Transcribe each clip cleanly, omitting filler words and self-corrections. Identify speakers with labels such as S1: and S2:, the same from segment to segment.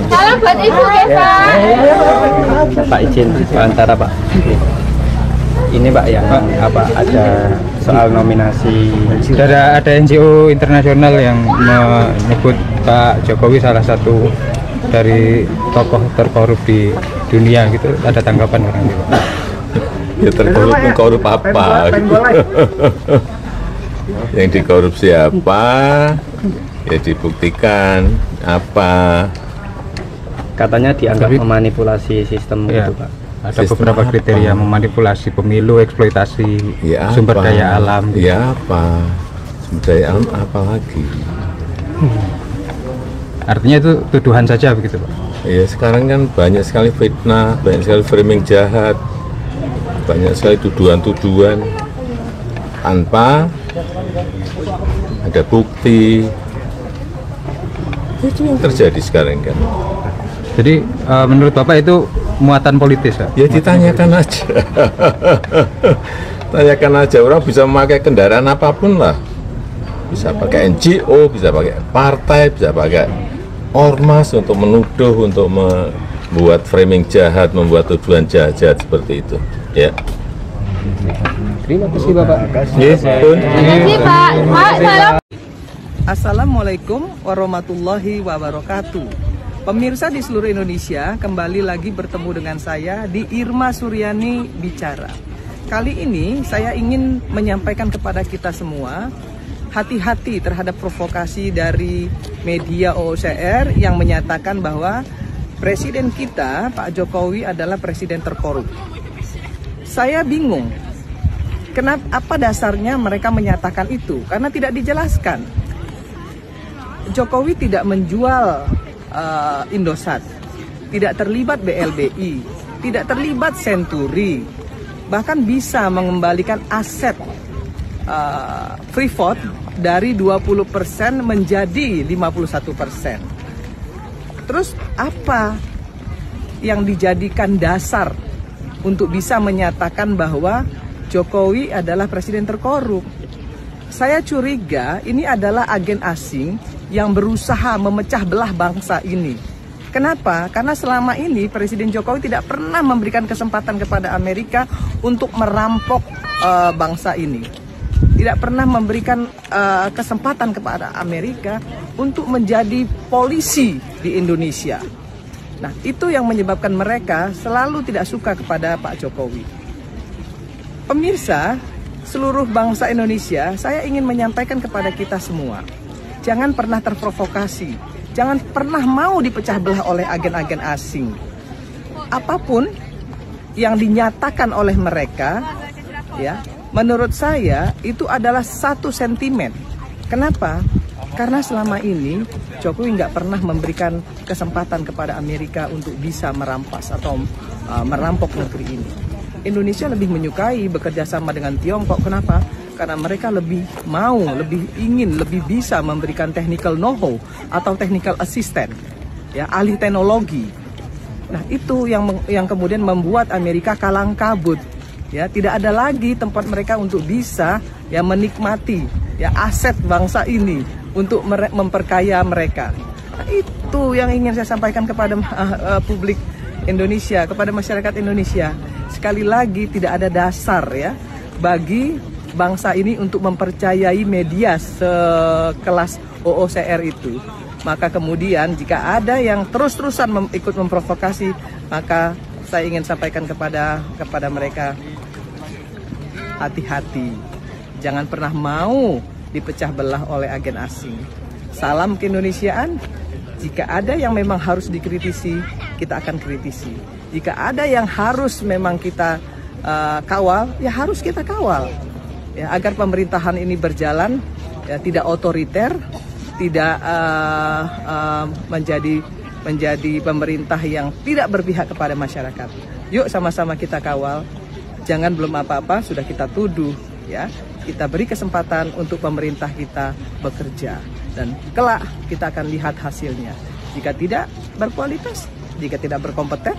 S1: Salam buat ibu ya Pak.
S2: Pak izin sementara Pak. Ini Pak yang apa ada soal nominasi.
S3: Sudah ada NGO internasional yang menyebut Pak Jokowi salah satu dari tokoh terkorup di dunia gitu. Ada tanggapan orang itu Pak?
S4: Ya terkorup apa? Yang dikorupsi apa? Ya dibuktikan apa?
S2: Katanya dianggap memanipulasi sistem
S3: Ya,
S2: itu Pak.
S3: ada
S4: Sistem
S3: beberapa
S4: apa?
S3: kriteria memanipulasi pemilu, eksploitasi
S4: Ya
S3: sumber
S4: apa?
S3: daya alam. Gitu.
S4: Ya apa? Sumber daya alam apa lagi?
S3: Artinya itu tuduhan saja begitu Pak.
S4: Ya sekarang kan banyak sekali fitnah, banyak sekali framing jahat, banyak sekali tuduhan-tuduhan tanpa ada bukti. Itu yang terjadi sekarang kan.
S3: Jadi menurut Bapak itu muatan politis ya?
S4: Ya ditanyakan aja. Tanyakan aja, orang bisa memakai kendaraan apapun lah. Bisa pakai NGO, bisa pakai partai, bisa pakai ormas untuk menuduh, untuk membuat framing jahat, membuat tuduhan jahat seperti itu. Ya.
S2: Terima kasih Bapak.
S4: Yes, pun.
S1: Terima kasih Pak. Pak, salam.
S5: Assalamualaikum warahmatullahi wabarakatuh. Pemirsa di seluruh Indonesia, kembali lagi bertemu dengan saya di Irma Suryani Bicara. Kali ini saya ingin menyampaikan kepada kita semua, hati-hati terhadap provokasi dari media OOCR yang menyatakan bahwa presiden kita, Pak Jokowi, adalah presiden terkorup. Saya bingung, kenapa, apa dasarnya mereka menyatakan itu? Karena tidak dijelaskan. Jokowi tidak menjual Indosat, tidak terlibat BLBI, tidak terlibat Senturi, bahkan bisa mengembalikan aset Freeport dari 20% menjadi 51%. Terus apa yang dijadikan dasar untuk bisa menyatakan bahwa Jokowi adalah presiden terkorup? Saya curiga ini adalah agen asing yang berusaha memecah belah bangsa ini. Kenapa? Karena selama ini Presiden Jokowi tidak pernah memberikan kesempatan kepada Amerika untuk merampok bangsa ini. Tidak pernah memberikan kesempatan kepada Amerika untuk menjadi polisi di Indonesia. Nah, itu yang menyebabkan mereka selalu tidak suka kepada Pak Jokowi. Pemirsa, seluruh bangsa Indonesia, saya ingin menyampaikan kepada kita semua, jangan pernah terprovokasi, jangan pernah mau dipecah belah oleh agen-agen asing. Apapun yang dinyatakan oleh mereka, ya, menurut saya itu adalah satu sentimen. Kenapa? Karena selama ini Jokowi nggak pernah memberikan kesempatan kepada Amerika untuk bisa merampas atau merampok negeri ini. Indonesia lebih menyukai bekerja sama dengan Tiongkok. Kenapa? Karena mereka lebih mau, lebih ingin, lebih bisa memberikan technical know-how atau technical assistant, ya, ahli teknologi. Nah, itu yang kemudian membuat Amerika kalang kabut, ya, tidak ada lagi tempat mereka untuk bisa, ya, menikmati, ya, aset bangsa ini untuk memperkaya mereka. Nah, itu yang ingin saya sampaikan kepada publik Indonesia, kepada masyarakat Indonesia. Sekali lagi tidak ada dasar, ya, bagi bangsa ini untuk mempercayai media sekelas OOCR itu. Maka kemudian jika ada yang terus-terusan ikut memprovokasi, maka saya ingin sampaikan kepada mereka, hati-hati, jangan pernah mau dipecah belah oleh agen asing. Salam keindonesiaan. Jika ada yang memang harus dikritisi, kita akan kritisi. Jika ada yang harus memang kita kawal, ya harus kita kawal. Ya, agar pemerintahan ini berjalan, ya, tidak otoriter, tidak menjadi pemerintah yang tidak berpihak kepada masyarakat. Yuk sama-sama kita kawal. Jangan belum apa-apa sudah kita tuduh, ya. Kita beri kesempatan untuk pemerintah kita bekerja dan kelak kita akan lihat hasilnya. Jika tidak berkualitas, jika tidak berkompeten,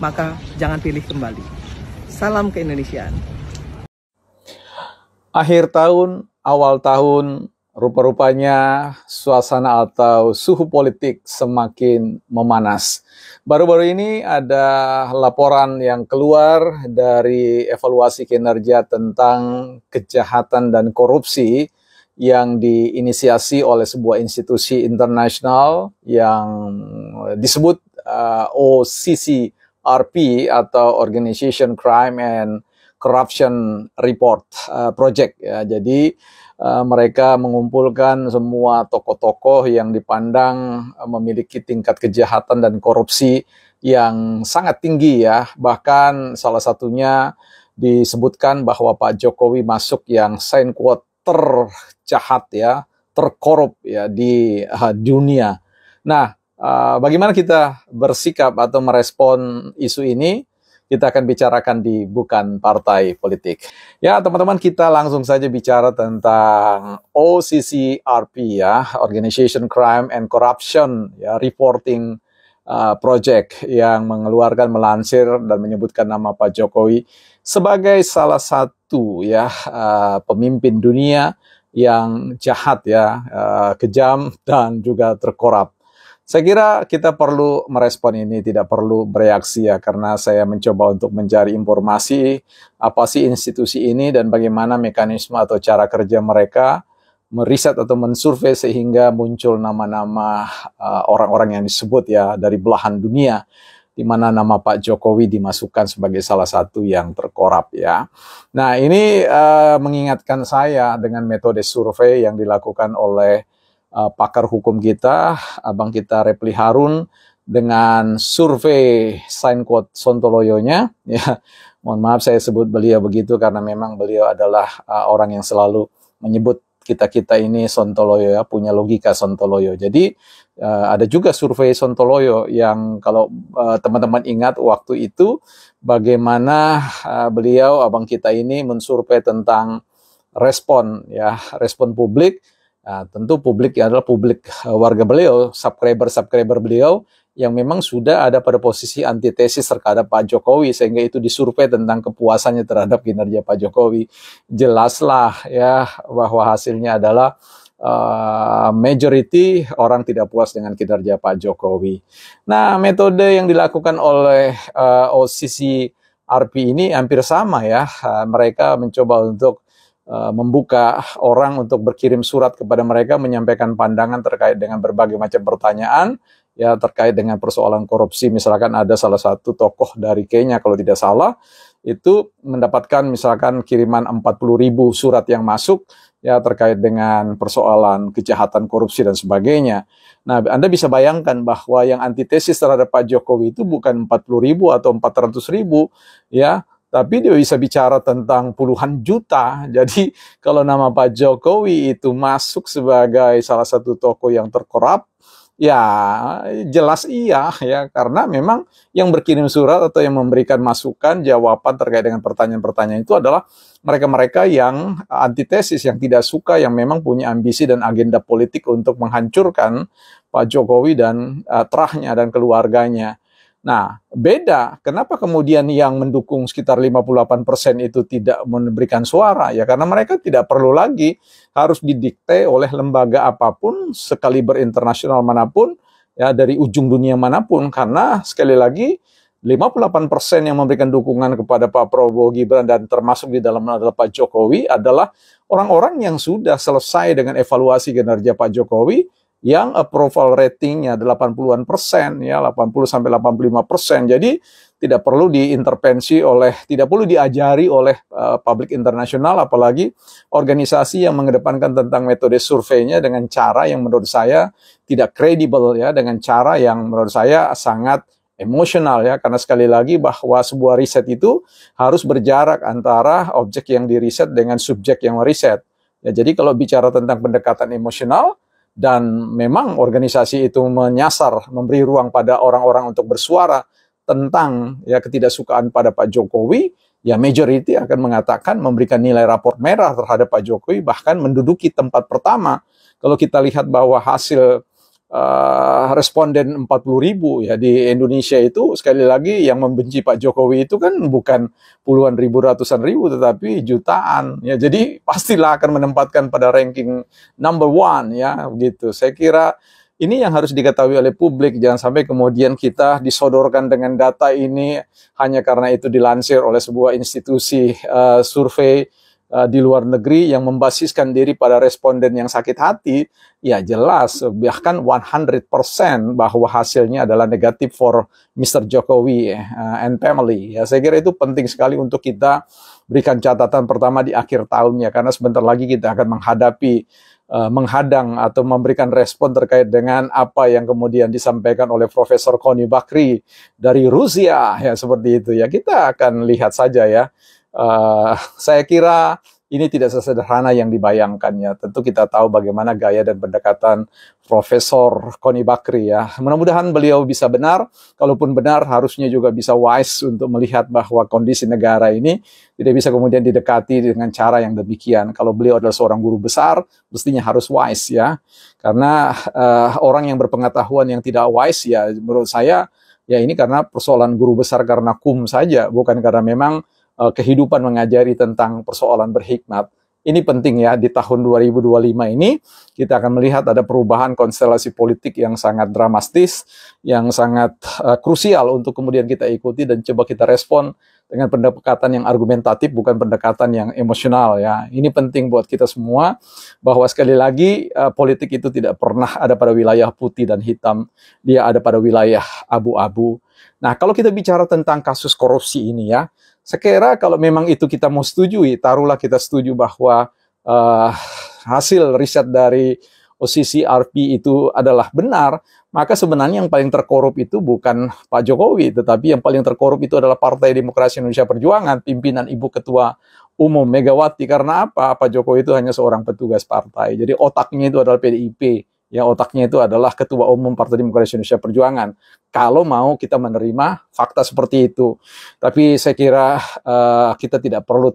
S5: maka jangan pilih kembali. Salam keindonesiaan.
S6: Akhir tahun, awal tahun rupa-rupanya suasana atau suhu politik semakin memanas. Baru-baru ini ada laporan yang keluar dari evaluasi kinerja tentang kejahatan dan korupsi yang diinisiasi oleh sebuah institusi internasional yang disebut OCCRP atau Organization Crime and Corruption Report Project. Ya. Jadi mereka mengumpulkan semua tokoh-tokoh yang dipandang memiliki tingkat kejahatan dan korupsi yang sangat tinggi ya. Bahkan salah satunya disebutkan bahwa Pak Jokowi masuk yang sign quote terjahat ya, terkorup ya di dunia. Nah, bagaimana kita bersikap atau merespon isu ini? Kita akan bicarakan di Bukan Partai Politik. Ya, teman-teman, kita langsung saja bicara tentang OCCRP ya, Organization Crime and Corruption ya, Reporting Project yang melansir dan menyebutkan nama Pak Jokowi sebagai salah satu ya pemimpin dunia yang jahat ya, kejam dan juga terkorup. Saya kira kita perlu merespon ini, tidak perlu bereaksi ya, karena saya mencoba untuk mencari informasi apa sih institusi ini dan bagaimana mekanisme atau cara kerja mereka meriset atau mensurvei sehingga muncul nama-nama orang-orang yang disebut ya dari belahan dunia, di mana nama Pak Jokowi dimasukkan sebagai salah satu yang terkorup ya. Nah, ini mengingatkan saya dengan metode survei yang dilakukan oleh pakar hukum kita, abang kita Repli Harun, dengan survei sign quote Sontoloyo-nya. Ya, mohon maaf saya sebut beliau begitu karena memang beliau adalah orang yang selalu menyebut kita-kita ini Sontoloyo ya, punya logika Sontoloyo. Jadi ada juga survei Sontoloyo yang kalau teman-teman ingat waktu itu bagaimana beliau, abang kita ini mensurvei tentang respon publik. Nah, tentu publik adalah publik warga beliau, subscriber beliau yang memang sudah ada pada posisi antitesis terhadap Pak Jokowi, sehingga itu disurvei tentang kepuasannya terhadap kinerja Pak Jokowi. Jelaslah ya bahwa hasilnya adalah majority orang tidak puas dengan kinerja Pak Jokowi. Nah, metode yang dilakukan oleh OCCRP ini hampir sama ya. Mereka mencoba untuk membuka orang untuk berkirim surat kepada mereka menyampaikan pandangan terkait dengan berbagai macam pertanyaan ya terkait dengan persoalan korupsi. Misalkan ada salah satu tokoh dari Kenya kalau tidak salah itu mendapatkan misalkan kiriman 40.000 surat yang masuk ya terkait dengan persoalan kejahatan korupsi dan sebagainya. Nah, Anda bisa bayangkan bahwa yang antitesis terhadap Pak Jokowi itu bukan 40.000 atau 400.000 ya, tapi dia bisa bicara tentang puluhan juta. Jadi kalau nama Pak Jokowi itu masuk sebagai salah satu tokoh yang terkorup, ya jelas iya ya, karena memang yang berkirim surat atau yang memberikan masukan, jawaban terkait dengan pertanyaan-pertanyaan itu adalah mereka-mereka yang antitesis, yang tidak suka, yang memang punya ambisi dan agenda politik untuk menghancurkan Pak Jokowi dan terahnya dan keluarganya. Nah, beda. Kenapa kemudian yang mendukung sekitar 58% itu tidak memberikan suara? Ya karena mereka tidak perlu lagi harus didikte oleh lembaga apapun, sekaliber internasional manapun, ya dari ujung dunia manapun. Karena sekali lagi 58% yang memberikan dukungan kepada Pak Prabowo Gibran dan termasuk di dalam adalah Pak Jokowi adalah orang-orang yang sudah selesai dengan evaluasi kinerja Pak Jokowi, yang approval ratingnya 80-an%, ya 80-85%. Jadi tidak perlu diintervensi tidak perlu diajari oleh publik internasional, apalagi organisasi yang mengedepankan tentang metode surveinya dengan cara yang menurut saya tidak kredibel ya, dengan cara yang menurut saya sangat emosional ya, karena sekali lagi bahwa sebuah riset itu harus berjarak antara objek yang diriset dengan subjek yang meriset. Ya, jadi kalau bicara tentang pendekatan emosional, dan memang organisasi itu menyasar, memberi ruang pada orang-orang untuk bersuara tentang ya ketidaksukaan pada Pak Jokowi, ya majority akan mengatakan memberikan nilai rapor merah terhadap Pak Jokowi, bahkan menduduki tempat pertama. Kalau kita lihat bahwa hasil responden 40.000 ya. Di Indonesia itu sekali lagi yang membenci Pak Jokowi itu kan bukan puluhan ribu, ratusan ribu, tetapi jutaan ya. Jadi pastilah akan menempatkan pada ranking number one ya, begitu. Saya kira ini yang harus diketahui oleh publik. Jangan sampai kemudian kita disodorkan dengan data ini hanya karena itu dilansir oleh sebuah institusi survei di luar negeri yang membasiskan diri pada responden yang sakit hati. Ya jelas, bahkan 100% bahwa hasilnya adalah negatif for Mr. Jokowi and family. Ya, saya kira itu penting sekali untuk kita berikan catatan pertama di akhir tahunnya, karena sebentar lagi kita akan menghadapi menghadang atau memberikan respon terkait dengan apa yang kemudian disampaikan oleh Profesor Kony Bakri dari Rusia ya, seperti itu ya. Kita akan lihat saja ya. Saya kira ini tidak sesederhana yang dibayangkan ya. Tentu kita tahu bagaimana gaya dan pendekatan Profesor Kony Bakri ya. Mudah-mudahan beliau bisa benar. Kalaupun benar, harusnya juga bisa wise untuk melihat bahwa kondisi negara ini tidak bisa kemudian didekati dengan cara yang demikian. Kalau beliau adalah seorang guru besar, mestinya harus wise ya. Karena orang yang berpengetahuan yang tidak wise ya, menurut saya ya ini karena persoalan guru besar karena saja, bukan karena memang kehidupan mengajari tentang persoalan berhikmat. Ini penting ya, di tahun 2025 ini kita akan melihat ada perubahan konstelasi politik yang sangat dramatis, yang sangat krusial untuk kemudian kita ikuti dan coba kita respon dengan pendekatan yang argumentatif, bukan pendekatan yang emosional ya. Ini penting buat kita semua, bahwa sekali lagi politik itu tidak pernah ada pada wilayah putih dan hitam, dia ada pada wilayah abu-abu. Nah, kalau kita bicara tentang kasus korupsi ini ya, saya kira kalau memang itu kita mau setujui, taruhlah kita setuju bahwa hasil riset dari OCCRP itu adalah benar, maka sebenarnya yang paling terkorup itu bukan Pak Jokowi, tetapi yang paling terkorup itu adalah Partai Demokrasi Indonesia Perjuangan, pimpinan Ibu Ketua Umum Megawati. Karena apa? Pak Jokowi itu hanya seorang petugas partai, jadi otaknya itu adalah PDIP. Ya, otaknya itu adalah Ketua Umum Partai Demokrasi Indonesia Perjuangan. Kalau mau kita menerima fakta seperti itu. Tapi saya kira kita tidak perlu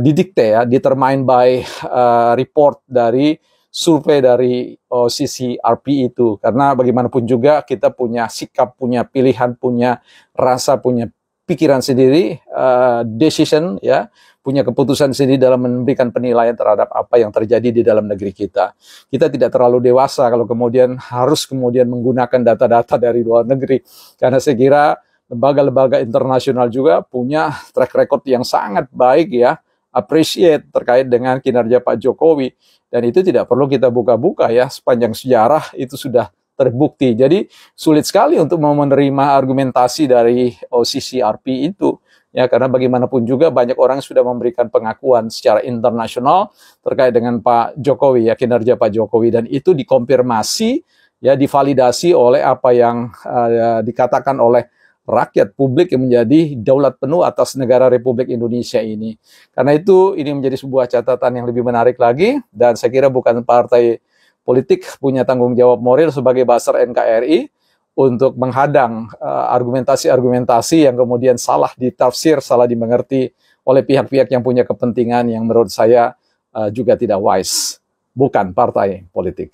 S6: didikte ya, determined by report dari survei dari OCCRP itu. Karena bagaimanapun juga kita punya sikap, punya pilihan, punya rasa, punya pikiran sendiri, decision ya, punya keputusan sendiri dalam memberikan penilaian terhadap apa yang terjadi di dalam negeri kita. Kita tidak terlalu dewasa kalau kemudian harus menggunakan data-data dari luar negeri. Karena saya kira lembaga-lembaga internasional juga punya track record yang sangat baik ya, appreciate terkait dengan kinerja Pak Jokowi. Dan itu tidak perlu kita buka-buka ya, sepanjang sejarah itu sudah terbukti. Jadi sulit sekali untuk mau menerima argumentasi dari OCCRP itu. Ya, karena bagaimanapun juga banyak orang sudah memberikan pengakuan secara internasional terkait dengan Pak Jokowi ya, kinerja Pak Jokowi, dan itu dikonfirmasi ya, divalidasi oleh apa yang dikatakan oleh rakyat publik yang menjadi daulat penuh atas negara Republik Indonesia ini. Karena itu ini menjadi sebuah catatan yang lebih menarik lagi, dan saya kira bukan partai politik punya tanggung jawab moral sebagai buzzer NKRI untuk menghadang argumentasi-argumentasi yang kemudian salah ditafsir, salah dimengerti oleh pihak-pihak yang punya kepentingan yang menurut saya juga tidak wise, bukan partai politik.